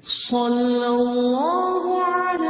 صلی اللہ علی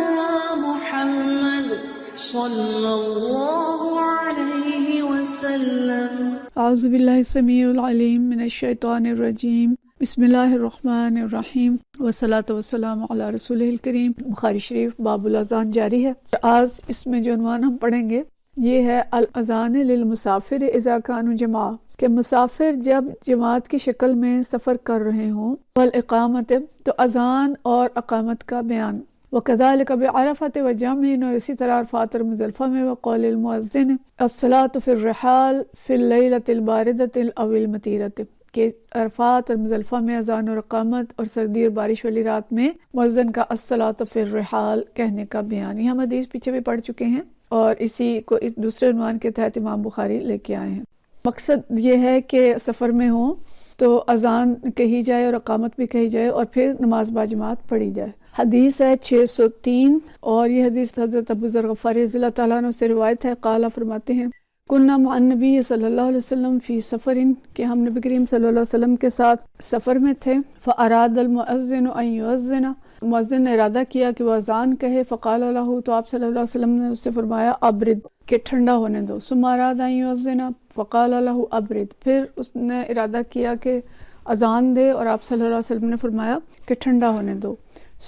محمد صلی اللہ علیہ وسلم۔ اعوذ باللہ السمیع العلیم من الشیطان الرجیم، بسم اللہ الرحمن الرحیم، والصلاۃ والسلام علی رسولہ الکریم۔ بخاری شریف باب الاذان جاری ہے۔ آج اس میں جو عنوان ہم پڑھیں گے یہ ہے الاذان للمسافر اذا كانوا جماعہ، کہ مسافر جب جماعت کی شکل میں سفر کر رہے ہوں، والاقامت تو اذان اور اقامت کا بیان، وکذالک بعرفۃ وجمع، اور اسی طرح عرفات اور مزدلفہ میں، وقول المؤذن الصلاۃ فی الرحال فی اللیلۃ الباردۃ او المطیرۃ، کہ عرفات اور مزدلفہ میں اذان اور اقامت اور سردی اور بارش والی رات میں مؤذن کا الصلاۃ فی الرحال کہنے کا بیان۔ یہ ہم حدیث پیچھے بھی پڑھ چکے ہیں اور اسی کو اس دوسرے عنوان کے تحت امام بخاری لے کے آئے ہیں۔ مقصد یہ ہے کہ سفر میں ہوں تو اذان کہی جائے اور اقامت بھی کہی جائے اور پھر نماز باجماعت پڑھی جائے۔ حدیث ہے 603، اور یہ حدیث حضرت ابو ذر غفاری رضی اللہ تعالیٰ عنہ سے روایت ہے۔ قال فرماتے ہیں کننا مع النبی صلی اللہ علیہ وسلم فی سفر، کہ ہم نبی کریم صلی اللہ علیہ وسلم کے ساتھ سفر میں تھے۔ فاراد المؤذن ان یؤذن، مؤذن نے ارادہ کیا کہ وہ اذان کہے۔ فقال له، تو آپ صلی اللہ علیہ وسلم نے اس سے فرمایا ابرد، کہ ٹھنڈا ہونے دو۔ ثم اراد ان یؤذن فقال له ابرد، پھر اس نے ارادہ کیا کہ اذان دے اور آپ صلی اللہ علیہ وسلم نے فرمایا کہ ٹھنڈا ہونے دو۔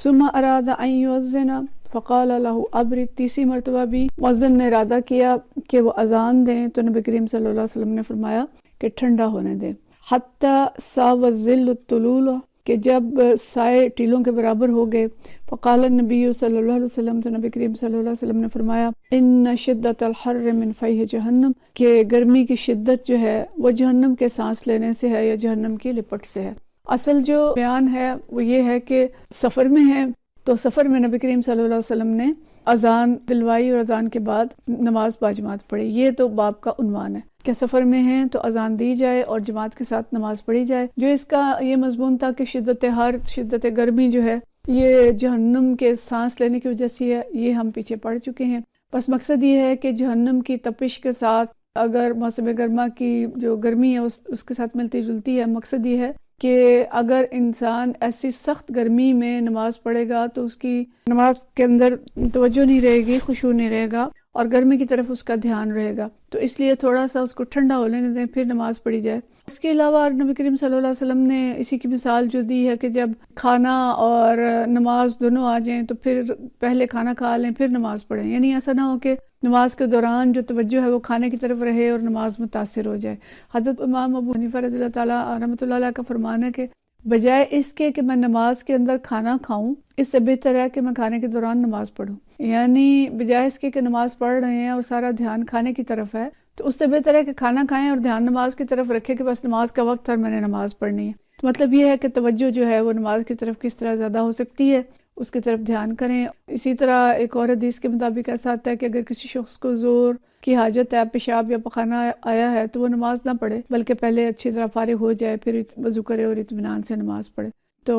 ثم اراد ان یؤذن فقال له ابرد، تیسری مرتبہ بھی مؤذن نے ارادہ کیا کہ وہ اذان دیں تو نبی کریم صلی اللہ علیہ وسلم نے فرمایا کہ ٹھنڈا ہونے دیں۔ حتی ساو الظل الطلول، کہ جب سائے ٹیلوں کے برابر ہو گئے۔ فقال النبی صلی اللہ علیہ وسلم، تو نبی کریم صلی اللہ علیہ وسلم نے فرمایا ان شدت الحر من فیہ جہنم، کہ گرمی کی شدت جو ہے وہ جہنم کے سانس لینے سے ہے یا جہنم کی لپٹ سے ہے۔ اصل جو بیان ہے وہ یہ ہے کہ سفر میں ہے تو سفر میں نبی کریم صلی اللہ علیہ وسلم نے اذان دلوائی اور اذان کے بعد نماز باجماعت پڑھی۔ یہ تو باب کا عنوان ہے کہ سفر میں ہیں تو اذان دی جائے اور جماعت کے ساتھ نماز پڑھی جائے۔ جو اس کا یہ مضمون تھا کہ شدت حر، شدت گرمی جو ہے یہ جہنم کے سانس لینے کی وجہ سے ہے، یہ ہم پیچھے پڑھ چکے ہیں۔ بس مقصد یہ ہے کہ جہنم کی تپش کے ساتھ اگر موسم گرما کی جو گرمی ہے اس کے ساتھ ملتی جلتی ہے۔ مقصد یہ ہے کہ اگر انسان ایسی سخت گرمی میں نماز پڑھے گا تو اس کی نماز کے اندر توجہ نہیں رہے گی، خشوع نہیں رہے گا اور گرمی کی طرف اس کا دھیان رہے گا، تو اس لیے تھوڑا سا اس کو ٹھنڈا ہو لینے دیں پھر نماز پڑھی جائے۔ اس کے علاوہ نبی کریم صلی اللہ علیہ وسلم نے اسی کی مثال جو دی ہے کہ جب کھانا اور نماز دونوں آ جائیں تو پھر پہلے کھانا کھا لیں پھر نماز پڑھیں، یعنی ایسا نہ ہو کہ نماز کے دوران جو توجہ ہے وہ کھانے کی طرف رہے اور نماز متاثر ہو جائے۔ حضرت امام ابو حنیفہ رضی اللہ تعالیٰ رحمۃ اللہ علیہ کا فرمان ہے کہ بجائے اس کے کہ میں نماز کے اندر کھانا کھاؤں، اس سے بہتر ہے کہ میں کھانے کے دوران نماز پڑھوں، یعنی بجائے اس کے کہ نماز پڑھ رہے ہیں اور سارا دھیان کھانے کی طرف ہے تو اس سے بہتر ہے کہ کھانا کھائیں اور دھیان نماز کی طرف رکھے کہ بس نماز کا وقت اور میں نے نماز پڑھنی ہے۔ تو مطلب یہ ہے کہ توجہ جو ہے وہ نماز کی طرف کس طرح زیادہ ہو سکتی ہے اس کی طرف دھیان کریں۔ اسی طرح ایک اور حدیث کے مطابق ایسا آتا ہے کہ اگر کسی شخص کو زور کی حاجت ہے، پیشاب یا پخانہ آیا ہے تو وہ نماز نہ پڑھے بلکہ پہلے اچھی طرح فارغ ہو جائے پھر وضو کرے اور اطمینان سے نماز پڑھے۔ تو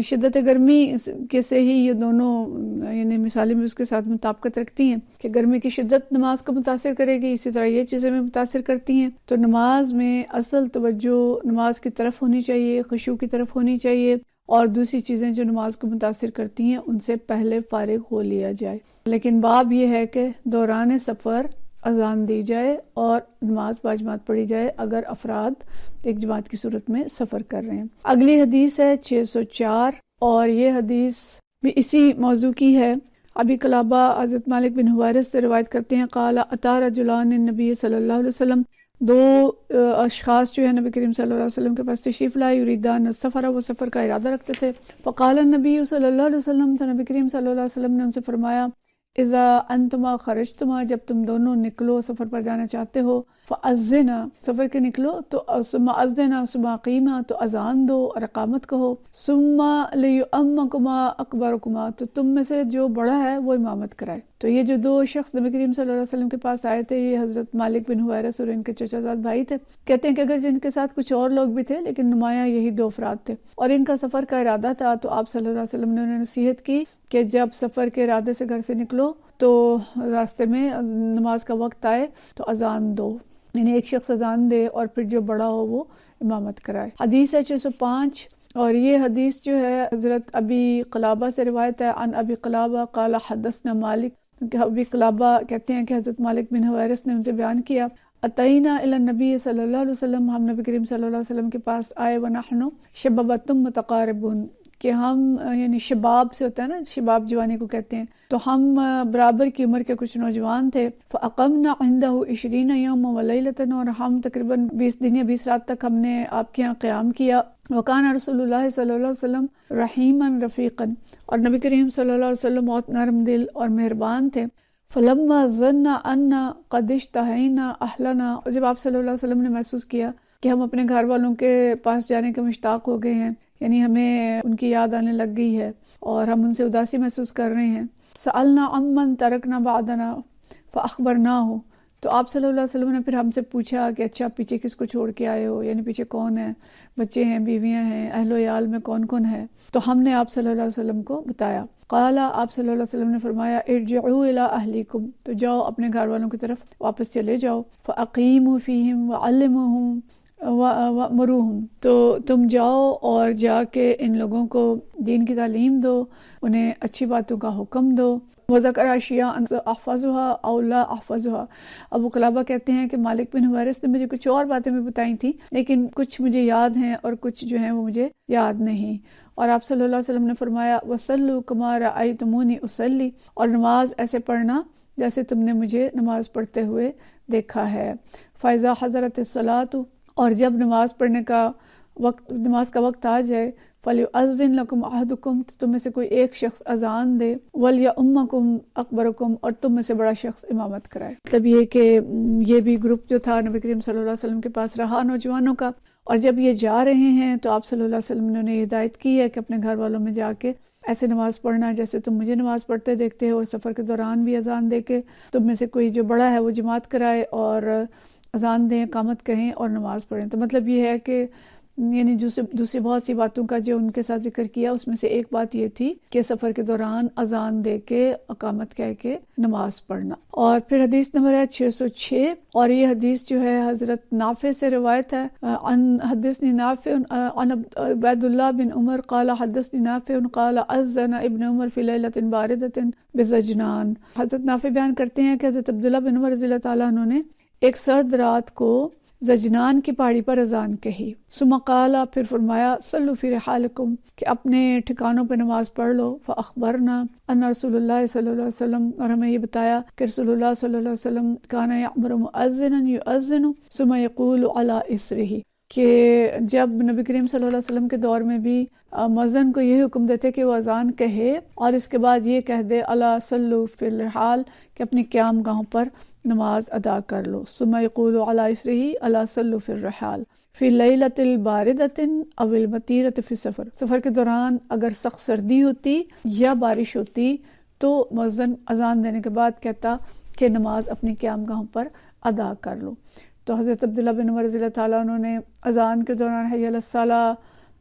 شدت گرمی کے سے ہی یہ دونوں یعنی مثالیں بھی اس کے ساتھ مطابقت رکھتی ہیں کہ گرمی کی شدت نماز کو متاثر کرے گی، اسی طرح یہ چیزیں بھی متاثر کرتی ہیں۔ تو نماز میں اصل توجہ نماز کی طرف ہونی چاہیے، خشوع کی طرف ہونی چاہیے، اور دوسری چیزیں جو نماز کو متاثر کرتی ہیں ان سے پہلے فارغ ہو لیا جائے۔ لیکن باب یہ ہے کہ دوران سفر اذان دی جائے اور نماز باجماعت پڑھی جائے اگر افراد ایک جماعت کی صورت میں سفر کر رہے ہیں۔ اگلی حدیث ہے 604، اور یہ حدیث بھی اسی موضوع کی ہے۔ ابی قلابہ حضرت مالک بن حویرث سے روایت کرتے ہیں قال اتی رجلان النبی صلی اللہ علیہ وسلم، دو اشخاص جو ہے نبی کریم صلی اللہ علیہ وسلم کے پاس تشریف لائے، یریدان السفر، وہ سفر کا ارادہ رکھتے تھے۔ فقال النبی صلی اللہ علیہ وسلم، تو نبی کریم صلی اللہ علیہ وسلم نے ان سے فرمایا اذا انتما خرجتما، جب تم دونوں نکلو سفر پر جانا چاہتے ہو، فاذنا، سفر کے نکلو تو ثم اذنا ثم اقیما، تو اذان دو اور اقامت کہو، ثم لیؤمکما اکبرکما، تو تم میں سے جو بڑا ہے وہ امامت کرائے۔ تو یہ جو دو شخص نبی کریم صلی اللہ علیہ وسلم کے پاس آئے تھے یہ حضرت مالک بن حویرث اور ان کے چچا زاد بھائی تھے۔ کہتے ہیں کہ اگر جن کے ساتھ کچھ اور لوگ بھی تھے لیکن نمایاں یہی دو افراد تھے اور ان کا سفر کا ارادہ تھا، تو آپ صلی اللہ علیہ وسلم نے انہیں نصیحت کی کہ جب سفر کے ارادے سے گھر سے نکلو تو راستے میں نماز کا وقت آئے تو اذان دو، یعنی ایک شخص اذان دے اور پھر جو بڑا ہو وہ امامت کرائے۔ حدیث ہے 605، اور یہ حدیث جو ہے حضرت ابی قلابہ سے روایت ہے، عن ابی قلابہ قال حدثنا مالک، کیونکہ ابی قلابہ کہتے ہیں کہ حضرت مالک بن حویرث نے ان سے بیان کیا، اتینا الی النبی صلی اللہ علیہ وسلم، ہم نبی کریم صلی اللہ علیہ وسلم کے پاس آئے، ونحن شبابۃ متقاربون، کہ ہم یعنی شباب سے ہوتا ہے نا، شباب جوانی کو کہتے ہیں، تو ہم برابر کی عمر کے کچھ نوجوان تھے، فاقمنا عنده 20 یوما ولیلۃ، اور ہم تقریباً 20 دن یا 20 رات تک ہم نے آپ کے یہاں قیام کیا، وکان رسول اللہ صلی اللہ علیہ وسلم رحیما رفیقا، اور نبی کریم صلی اللہ علیہ وسلم بہت نرم دل اور مہربان تھے، فلما ظن ان قد اشتهینا اہلنا، جب آپ صلی اللہ علیہ وسلم نے محسوس کیا کہ ہم اپنے گھر والوں کے پاس جانے کے مشتاق ہو گئے ہیں، یعنی ہمیں ان کی یاد آنے لگ گئی ہے اور ہم ان سے اداسی محسوس کر رہے ہیں، سألنا عمن ترکنا بعدنا فاخبرناہ، تو آپ صلی اللہ علیہ وسلم نے پھر ہم سے پوچھا کہ اچھا پیچھے کس کو چھوڑ کے آئے ہو، یعنی پیچھے کون ہے، بچے ہیں، بیویاں ہیں، اہل و عیال میں کون کون ہے، تو ہم نے آپ صلی اللہ علیہ وسلم کو بتایا، قال، آپ صلی اللہ علیہ وسلم نے فرمایا، ارجعوا الی اہلیکم، تو جاؤ اپنے گھر والوں کی طرف واپس چلے جاؤ، فاقیموا فیہم وعلموہم وَأْمُرُوهُم، تو تم جاؤ اور جا کے ان لوگوں کو دین کی تعلیم دو، انہیں اچھی باتوں کا حکم دو، وَذَكَرَ أَشْيَاءَ أَحْفَظُهَا أَوْ لَا أَحْفَظُهَا، ابو قلابہ کہتے ہیں کہ مالک بن حویرث نے مجھے کچھ اور باتیں بھی بتائی تھیں، لیکن کچھ مجھے یاد ہیں اور کچھ جو ہیں وہ مجھے یاد نہیں، اور آپ صلی اللہ علیہ وسلم نے فرمایا، وَصَلُّوا كَمَا رَأَيْتُمُونِي أُصَلِّي، اور نماز ایسے پڑھنا جیسے تم نے مجھے نماز پڑھتے ہوئے دیکھا ہے، فَإِذَا حَضَرَتِ الصَّلَاةُ، اور جب نماز پڑھنے کا وقت، نماز کا وقت آ جائے، فَلْيُؤَذِّن لَكُمْ أَحَدُكُمْ، تو تم میں سے کوئی ایک شخص اذان دے، وَلْيَؤُمَّكُمْ أَكْبَرُكُمْ، اور تم میں سے بڑا شخص امامت کرائے۔ مطلب یہ کہ یہ بھی گروپ جو تھا نبی کریم صلی اللہ علیہ وسلم کے پاس رہا نوجوانوں کا، اور جب یہ جا رہے ہیں تو آپ صلی اللہ علیہ وسلم نے انہیں ہدایت کی ہے کہ اپنے گھر والوں میں جا کے ایسے نماز پڑھنا جیسے تم مجھے نماز پڑھتے دیکھتے ہو، اور سفر کے دوران بھی اذان دے کے تم میں سے کوئی جو بڑا ہے وہ جماعت کرائے اور اذان دیں، اقامت کہیں اور نماز پڑھیں۔ تو مطلب یہ ہے کہ یعنی دوسری بہت سی باتوں کا جو ان کے ساتھ ذکر کیا، اس میں سے ایک بات یہ تھی کہ سفر کے دوران اذان دے کے اقامت کہہ کے نماز پڑھنا۔ اور پھر حدیث نمبر ہے 606، اور یہ حدیث جو ہے حضرت نافع سے روایت ہے، حدثنی نافع عن عبید اللہ بن عمر قال حدثنی نافع قال اذن ابن عمر فی لیلۃ باردۃ بزجنان۔ حضرت نافع بیان کرتے ہیں کہ حضرت عبداللہ بن عمر رضی اللہ تعالیٰ عنہ نے ایک سرد رات کو زجنان کی پہاڑی پر اذان کہی، ثم قال، پھر فرمایا، صلوا فی رحالکم، کہ اپنے ٹھکانوں پہ نماز پڑھ لو، فاخبرنا ان رسول اللہ صلی اللہ علیہ وسلم، اور ہمیں یہ بتایا کہ رسول اللہ صلی اللہ علیہ وسلم کان یأمر مؤذنا یؤذن ثم یقول علی اثرہ، کہ جب نبی کریم صلی اللہ علیہ وسلم کے دور میں بھی مؤذن کو یہ حکم دیتے کہ وہ اذان کہے اور اس کے بعد یہ کہہ دے الا صلوا فی الرحال، کہ اپنی قیام گاہوں پر نماز ادا کر لو، ثم یقول علی اثرہ الا صلوا فی الرحال فی لیلۃ باردۃ او المطیرۃ فی السفر، سفر کے دوران اگر سخت سردی ہوتی یا بارش ہوتی تو مؤذن اذان دینے کے بعد کہتا کہ نماز اپنی قیام گاہوں پر ادا کر لو۔ تو حضرت عبداللہ بن عمر رضی اللہ تعالیٰ عنہ نے اذان کے دوران حی علی الصلاۃ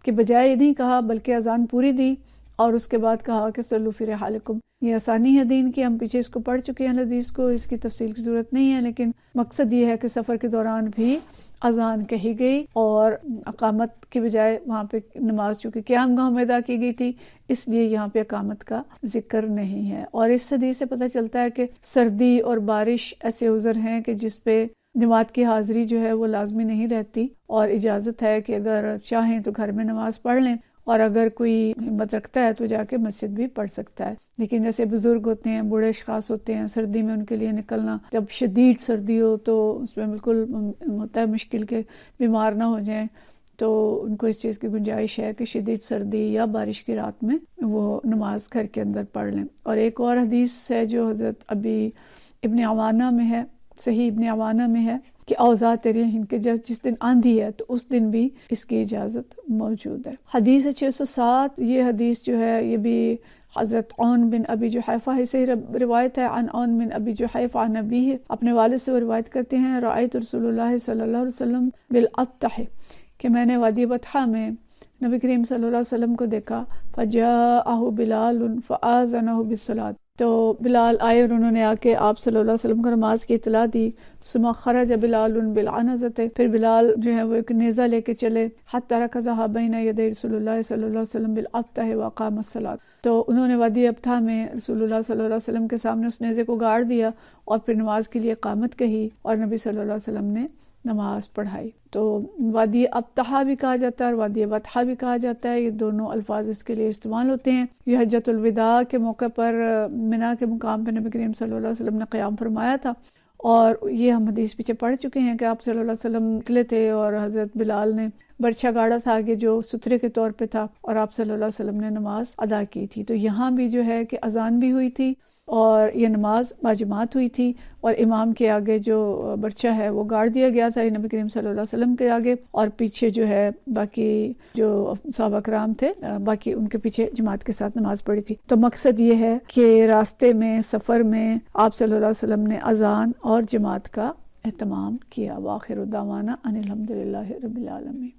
کے بجائے نہیں کہا بلکہ اذان پوری دی اور اس کے بعد کہا کہ صلوا فی رحالکم۔ یہ آسانی ہے دین کی، ہم پیچھے اس کو پڑھ چکے ہیں حدیث کو، اس کی تفصیل کی ضرورت نہیں ہے، لیکن مقصد یہ ہے کہ سفر کے دوران بھی اذان کہی گئی اور اقامت کی بجائے وہاں پہ نماز چونکہ قیام گاہ میں ادا کی گئی تھی، اس لیے یہاں پہ اقامت کا ذکر نہیں ہے۔ اور اس حدیث سے پتہ چلتا ہے کہ سردی اور بارش ایسے عذر ہیں کہ جس پہ جماعت کی حاضری جو ہے وہ لازمی نہیں رہتی، اور اجازت ہے کہ اگر چاہیں تو گھر میں نماز پڑھ لیں، اور اگر کوئی ہمت رکھتا ہے تو جا کے مسجد بھی پڑھ سکتا ہے۔ لیکن جیسے بزرگ ہوتے ہیں، بوڑھے اشخاص ہوتے ہیں، سردی میں ان کے لیے نکلنا، جب شدید سردی ہو تو اس میں بالکل ہوتا ہے مشکل کہ بیمار نہ ہو جائیں، تو ان کو اس چیز کی گنجائش ہے کہ شدید سردی یا بارش کی رات میں وہ نماز گھر کے اندر پڑھ لیں۔ اور ایک اور حدیث ہے جو حضرت ابی ابن عوانہ میں ہے، صحیح ابن عوانہ میں ہے کہ اوزات رحم کے جس دن آندھی ہے تو اس دن بھی اس کی اجازت موجود ہے۔ حدیث 607، یہ حدیث جو ہے یہ بھی حضرت عون بن ابی جحیفہ سے روایت ہے، عن عون بن ابی جحیفہ عن ابیہ، اپنے والد سے وہ روایت کرتے ہیں، رأیت رسول اللہ صلی اللہ علیہ وسلم بالابطح، کہ میں نے وادی بطحہ میں نبی کریم صلی اللہ علیہ وسلم کو دیکھا، فجاءہ بلال فآذنہ بالصلاۃ، تو بلال آئے اور انہوں نے آ کے آپ صلی اللہ علیہ وسلم کو نماز کی اطلاع دی. ثم خرج بلال بالعنزۃ، پھر بلال جو ہے وہ ایک نیزہ لے کے چلے. حتی رکضھا بین یدی رسول اللہ صلی اللہ علیہ وسلم بالابطح واقام الصلاۃ، تو انہوں نے وادی ابطح میں رسول اللہ صلی اللہ علیہ وسلم کے سامنے اس نیزے کو گاڑ دیا اور پھر نماز کے لیے اقامت کہی اور نبی صلی اللہ علیہ وسلم نے نماز پڑھائی. تو وادی ابطحہ بھی کہا جاتا ہے اور وادی بطحہ بھی کہا جاتا ہے، یہ دونوں الفاظ اس کے لیے استعمال ہوتے ہیں. یہ حجۃ الوداع کے موقع پر منا کے مقام پہ نبی کریم صلی اللہ علیہ وسلم نے قیام فرمایا تھا، اور یہ ہم حدیث پیچھے پڑھ چکے ہیں کہ آپ صلی اللہ علیہ وسلم نکلے تھے اور حضرت بلال نے برچھا گاڑا تھا آگے جو سترے کے طور پہ تھا، اور آپ صلی اللہ علیہ وسلم نے نماز ادا کی تھی. تو یہاں بھی جو ہے کہ اذان بھی ہوئی تھی اور یہ نماز باجماعت ہوئی تھی، اور امام کے آگے جو برچہ ہے وہ گاڑ دیا گیا تھا نبی کریم صلی اللہ علیہ وسلم کے آگے، اور پیچھے جو ہے باقی جو صحابہ کرام تھے باقی ان کے پیچھے جماعت کے ساتھ نماز پڑھی تھی. تو مقصد یہ ہے کہ راستے میں سفر میں آپ صلی اللہ علیہ وسلم نے اذان اور جماعت کا اہتمام کیا. وآخر دعوانا ان الحمد للہ رب العالمین.